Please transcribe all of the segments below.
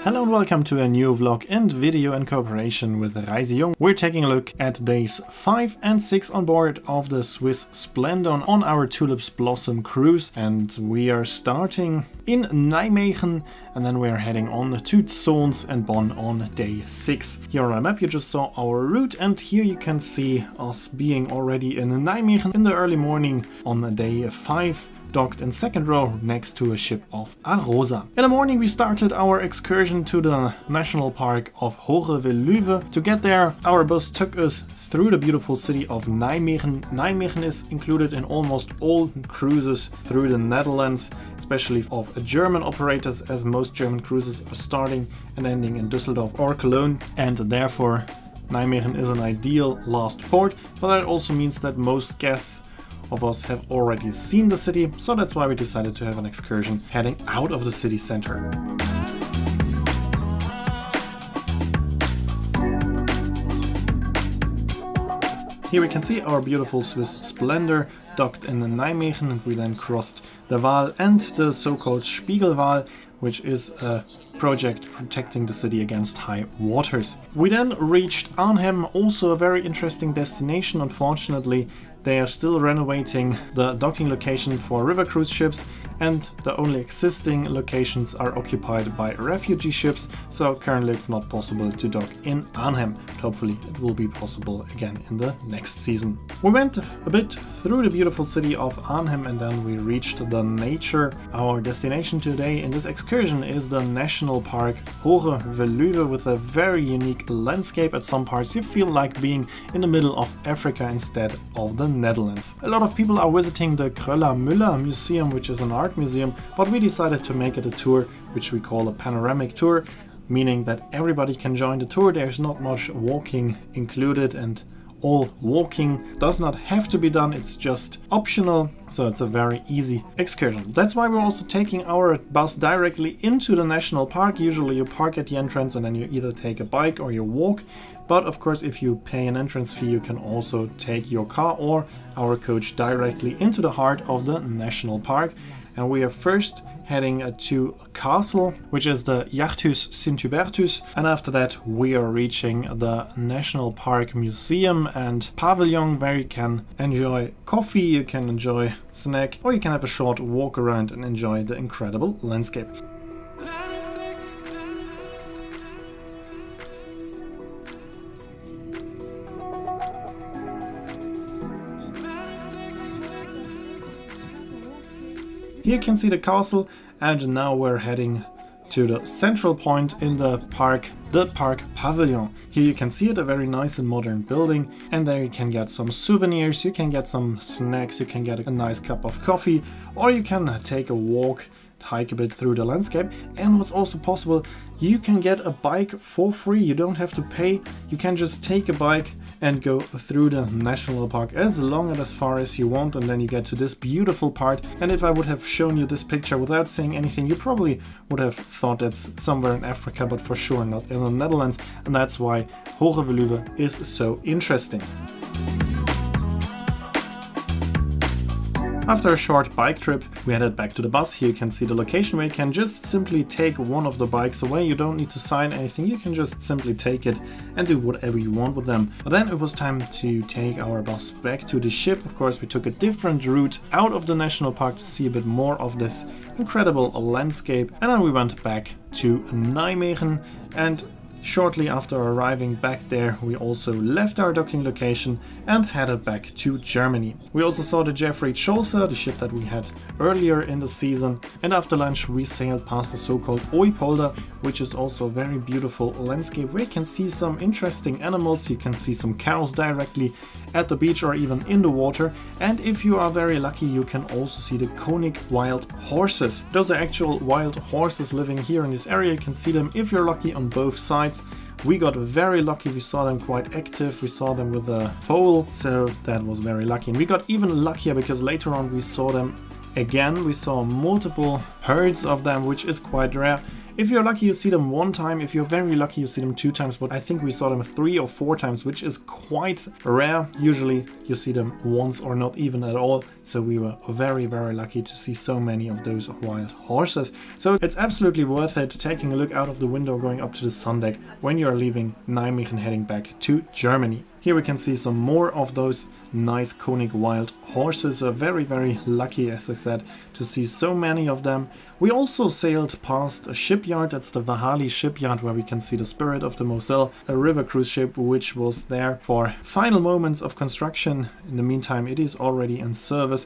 Hello and welcome to a new vlog and video in cooperation with ReiseJung. We're taking a look at days 5 and 6 on board of the Swiss Splendor on our Tulips Blossom cruise, and we are starting in Nijmegen and then we're heading on to Zons and Bonn on day 6. Here on our map you just saw our route, and here you can see us being already in Nijmegen in the early morning on day 5. Docked in second row next to a ship of Arosa. In the morning we started our excursion to the National Park of Hoge Veluwe. To get there, our bus took us through the beautiful city of Nijmegen. Nijmegen is included in almost all cruises through the Netherlands, especially of German operators, as most German cruises are starting and ending in Düsseldorf or Cologne, and therefore Nijmegen is an ideal last port, but that also means that most guests of us have already seen the city, so that's why we decided to have an excursion heading out of the city center. Here we can see our beautiful Swiss Splendor docked in the Nijmegen, and we then crossed the Waal and the so-called Spiegelwaal, which is a project protecting the city against high waters. We then reached Arnhem, also a very interesting destination. Unfortunately, they are still renovating the docking location for river cruise ships, and the only existing locations are occupied by refugee ships, so currently it's not possible to dock in Arnhem. But hopefully it will be possible again in the next season. We went a bit through the beautiful city of Arnhem and then we reached the nature. Our destination today in this excursion is the National Park Hoge Veluwe, with a very unique landscape. At some parts you feel like being in the middle of Africa instead of the Netherlands. A lot of people are visiting the Kröller-Müller Museum, which is an art museum, but we decided to make it a tour which we call a panoramic tour, meaning that everybody can join the tour. There's not much walking included, and all walking does not have to be done, it's just optional, so it's a very easy excursion. That's why we're also taking our bus directly into the national park. Usually you park at the entrance and then you either take a bike or you walk, but of course if you pay an entrance fee you can also take your car or our coach directly into the heart of the national park. And we are first heading to a castle, which is the Jachthuis Sint-Hubertus, and after that we are reaching the National Park Museum and Pavilion, where you can enjoy coffee, you can enjoy snack, or you can have a short walk around and enjoy the incredible landscape. Here you can see the castle, and now we're heading to the central point in the park Pavilion. Here you can see it, a very nice and modern building, and there you can get some souvenirs, you can get some snacks, you can get a nice cup of coffee, or you can take a walk, hike a bit through the landscape. And what's also possible, you can get a bike for free. You don't have to pay, you can just take a bike and go through the national park as long and as far as you want, and then you get to this beautiful part. And if I would have shown you this picture without saying anything, you probably would have thought it's somewhere in Africa, but for sure not in the Netherlands, and that's why Hoge Veluwe is so interesting. After a short bike trip, we headed back to the bus. Here you can see the location where you can just simply take one of the bikes away. You don't need to sign anything, you can just simply take it and do whatever you want with them. But then it was time to take our bus back to the ship. Of course, we took a different route out of the national park to see a bit more of this incredible landscape, and then we went back to Nijmegen, and shortly after arriving back there, we also left our docking location and headed back to Germany. We also saw the Jeffrey Chaucer, the ship that we had earlier in the season, and after lunch we sailed past the so-called Ooipolder, which is also a very beautiful landscape where you can see some interesting animals. You can see some cows directly at the beach or even in the water, and if you are very lucky you can also see the Konig wild horses. Those are actual wild horses living here in this area. You can see them if you're lucky on both sides. We got very lucky, we saw them quite active, we saw them with a foal, so that was very lucky. And we got even luckier because later on we saw them again. We saw multiple herds of them, which is quite rare. If you're lucky, you see them one time. If you're very lucky, you see them 2 times, but I think we saw them 3 or 4 times, which is quite rare. Usually you see them once or not even at all. So we were very, very lucky to see so many of those wild horses. So it's absolutely worth it taking a look out of the window going up to the sun deck when you're leaving Nijmegen heading back to Germany. Here we can see some more of those nice conic wild horses. Very, very lucky, as I said, to see so many of them. We also sailed past a shipyard. That's the Vahali shipyard, where we can see the Spirit of the Moselle, a river cruise ship which was there for final moments of construction. In the meantime, it is already in service.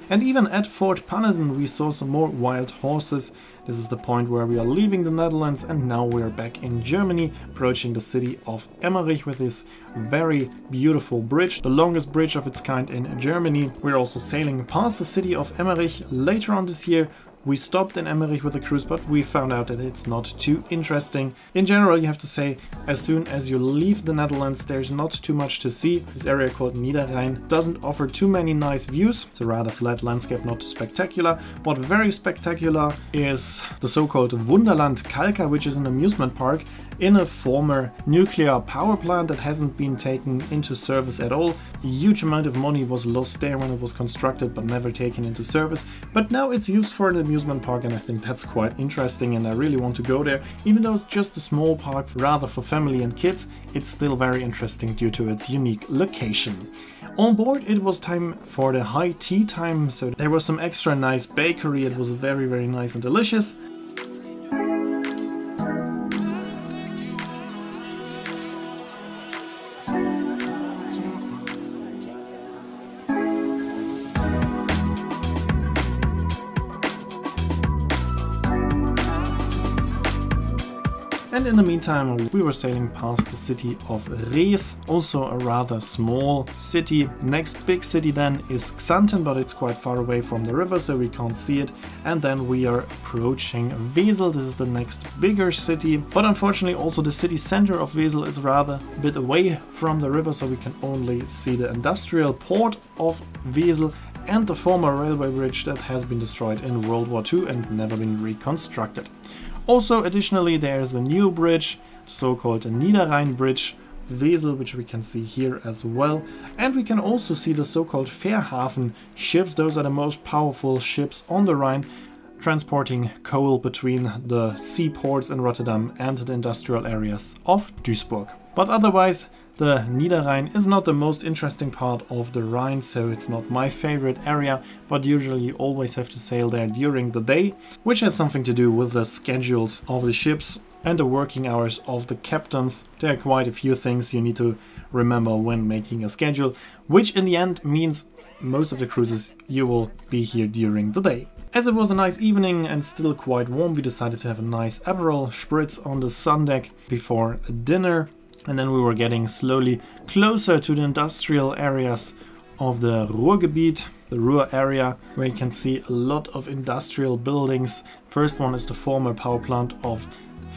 And even at Fort Pannerden we saw some more wild horses. This is the point where we are leaving the Netherlands and now we are back in Germany, approaching the city of Emmerich with this very beautiful bridge, the longest bridge of its kind in Germany. We're also sailing past the city of Emmerich later on this year. We stopped in Emmerich with a cruise, but we found out that it's not too interesting. In general, you have to say, as soon as you leave the Netherlands, there's not too much to see. This area called Niederrhein doesn't offer too many nice views. It's a rather flat landscape, not spectacular. What very spectacular is the so-called Wunderland Kalka, which is an amusement park in a former nuclear power plant that hasn't been taken into service at all. A huge amount of money was lost there when it was constructed, but never taken into service. But now it's used for an amusement park, and I think that's quite interesting, and I really want to go there. Even though it's just a small park, rather for family and kids, it's still very interesting due to its unique location. On board it was time for the high tea time, so there was some extra nice bakery. It was very, very nice and delicious. And in the meantime, we were sailing past the city of Rees, also a rather small city. Next big city then is Xanten, but it's quite far away from the river, so we can't see it. And then we are approaching Wesel. This is the next bigger city, but unfortunately also the city center of Wesel is rather a bit away from the river, so we can only see the industrial port of Wesel and the former railway bridge that has been destroyed in World War II and never been reconstructed. Also, additionally, there is a new bridge, so-called Niederrhein Bridge, Wesel, which we can see here as well. And we can also see the so-called Fährhafen ships. Those are the most powerful ships on the Rhine, transporting coal between the seaports in Rotterdam and the industrial areas of Duisburg. But otherwise, the Niederrhein is not the most interesting part of the Rhine, so it's not my favorite area, but usually you always have to sail there during the day, which has something to do with the schedules of the ships and the working hours of the captains. There are quite a few things you need to remember when making a schedule, which in the end means most of the cruises you will be here during the day. As it was a nice evening and still quite warm, we decided to have a nice Aperol Spritz on the sun deck before dinner. And then we were getting slowly closer to the industrial areas of the Ruhrgebiet, the Ruhr area, where you can see a lot of industrial buildings. First one is the former power plant of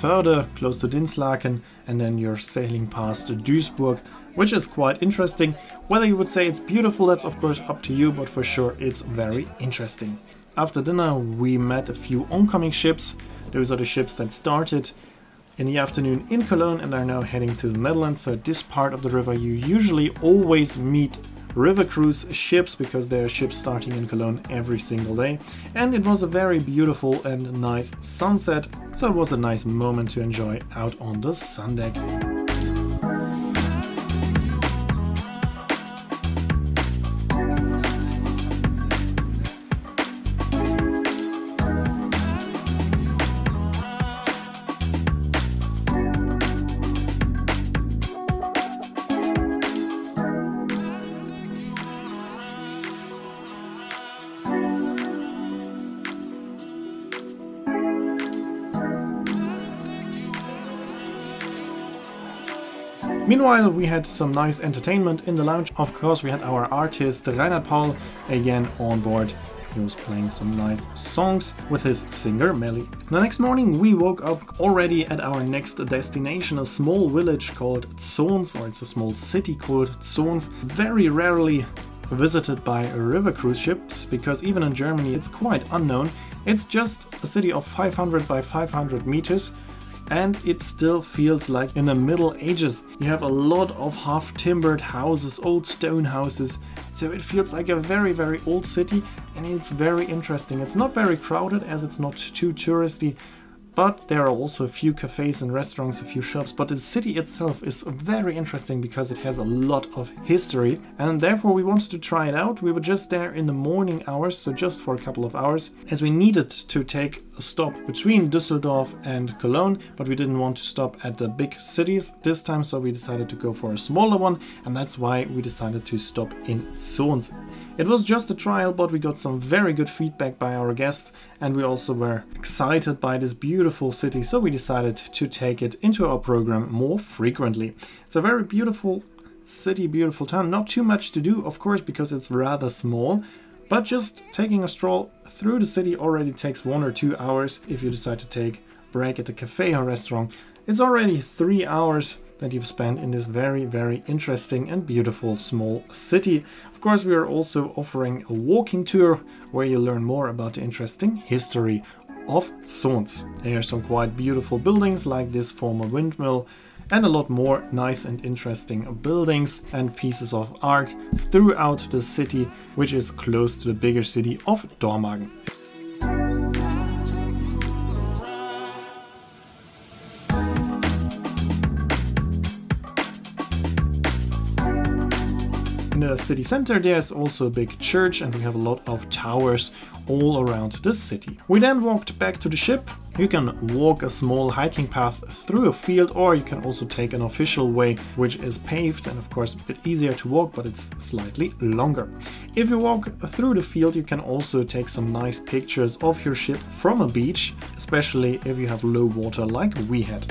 Förde, close to Dinslaken, and then you're sailing past Duisburg, which is quite interesting. Whether you would say it's beautiful, that's of course up to you, but for sure it's very interesting. After dinner we met a few oncoming ships. Those are the ships that started in the afternoon in Cologne and are now heading to the Netherlands. So at this part of the river you usually always meet river cruise ships, because there are ships starting in Cologne every single day. And it was a very beautiful and nice sunset, so it was a nice moment to enjoy out on the sun deck. Meanwhile, we had some nice entertainment in the lounge. Of course, we had our artist Reinhard Paul again on board. He was playing some nice songs with his singer Melly. The next morning we woke up already at our next destination, a small village called Zons, or it's a small city called Zons, very rarely visited by river cruise ships, because even in Germany it's quite unknown. It's just a city of 500 by 500 meters, and it still feels like in the Middle Ages. You have a lot of half-timbered houses, old stone houses, so it feels like a very old city, and it's very interesting. It's not very crowded as it's not too touristy, but there are also a few cafes and restaurants, a few shops, but the city itself is very interesting because it has a lot of history, and therefore we wanted to try it out. We were just there in the morning hours, so just for a couple of hours, as we needed to take a stop between Düsseldorf and Cologne, but we didn't want to stop at the big cities this time, so we decided to go for a smaller one, and that's why we decided to stop in Zons. It was just a trial, but we got some very good feedback by our guests, and we also were excited by this beautiful city, so we decided to take it into our program more frequently. It's a very beautiful city, beautiful town. Not too much to do, of course, because it's rather small, but just taking a stroll through the city already takes 1 or 2 hours. If you decide to take a break at a cafe or restaurant, it's already 3 hours that you've spent in this very interesting and beautiful small city. Of course, we are also offering a walking tour where you learn more about the interesting history of Zons. There are some quite beautiful buildings like this former windmill, and a lot more nice and interesting buildings and pieces of art throughout the city, which is close to the bigger city of Dormagen. In the city center there's also a big church, and we have a lot of towers all around the city. We then walked back to the ship. You can walk a small hiking path through a field, or you can also take an official way which is paved and of course a bit easier to walk, but it's slightly longer. If you walk through the field, you can also take some nice pictures of your ship from a beach, especially if you have low water like we had.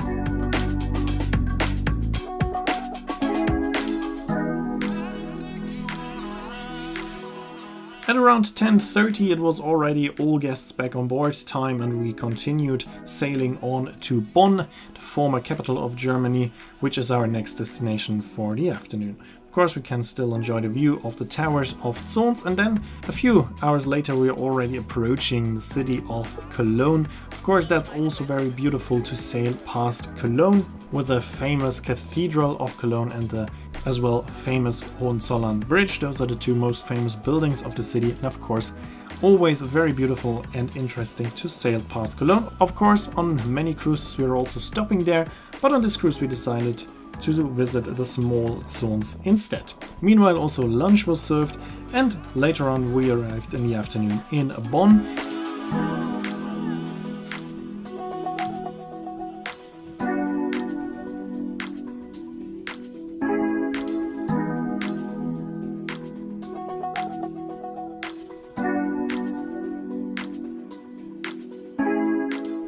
At around 10:30 it was already all guests back on board time, and we continued sailing on to Bonn, the former capital of Germany, which is our next destination for the afternoon. Of course, we can still enjoy the view of the towers of Zons, and then a few hours later we are already approaching the city of Cologne. Of course, that's also very beautiful to sail past Cologne, with the famous Cathedral of Cologne and the as well famous Hohenzollern Bridge. Those are the two most famous buildings of the city, and of course always very beautiful and interesting to sail past Cologne. Of course, on many cruises we are also stopping there, but on this cruise we decided to visit the small Zons instead. Meanwhile, also lunch was served, and later on we arrived in the afternoon in Bonn.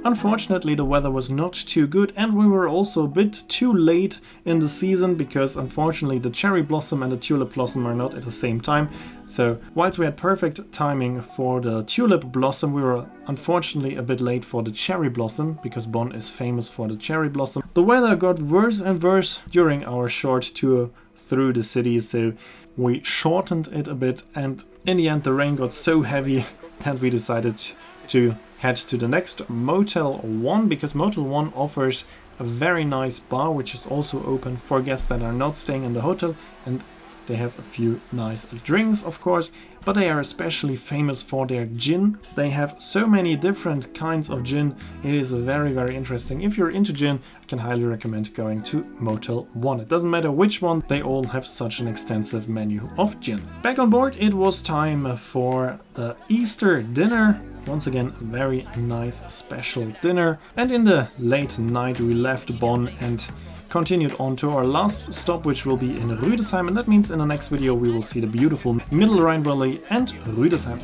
Unfortunately, the weather was not too good, and we were also a bit too late in the season, because unfortunately the cherry blossom and the tulip blossom are not at the same time. So whilst we had perfect timing for the tulip blossom, we were unfortunately a bit late for the cherry blossom, because Bonn is famous for the cherry blossom. The weather got worse and worse during our short tour through the city, so we shortened it a bit, and in the end the rain got so heavy that we decided to head to the next Motel 1, because Motel 1 offers a very nice bar which is also open for guests that are not staying in the hotel, and they have a few nice drinks of course, but they are especially famous for their gin. They have so many different kinds of gin. It is very interesting. If you're into gin, I can highly recommend going to Motel 1. It doesn't matter which one, they all have such an extensive menu of gin. Back on board, it was time for the Easter dinner. Once again, a very nice special dinner. And in the late night we left Bonn and continued on to our last stop, which will be in Rüdesheim, and that means in the next video we will see the beautiful Middle Rhine Valley and Rüdesheim.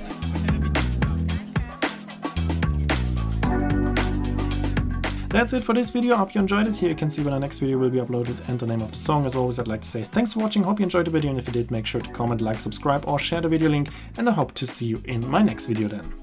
That's it for this video. I hope you enjoyed it. Here you can see when the next video will be uploaded and the name of the song. As always, I'd like to say thanks for watching. Hope you enjoyed the video, and if you did, make sure to comment, like, subscribe or share the video link, and I hope to see you in my next video then.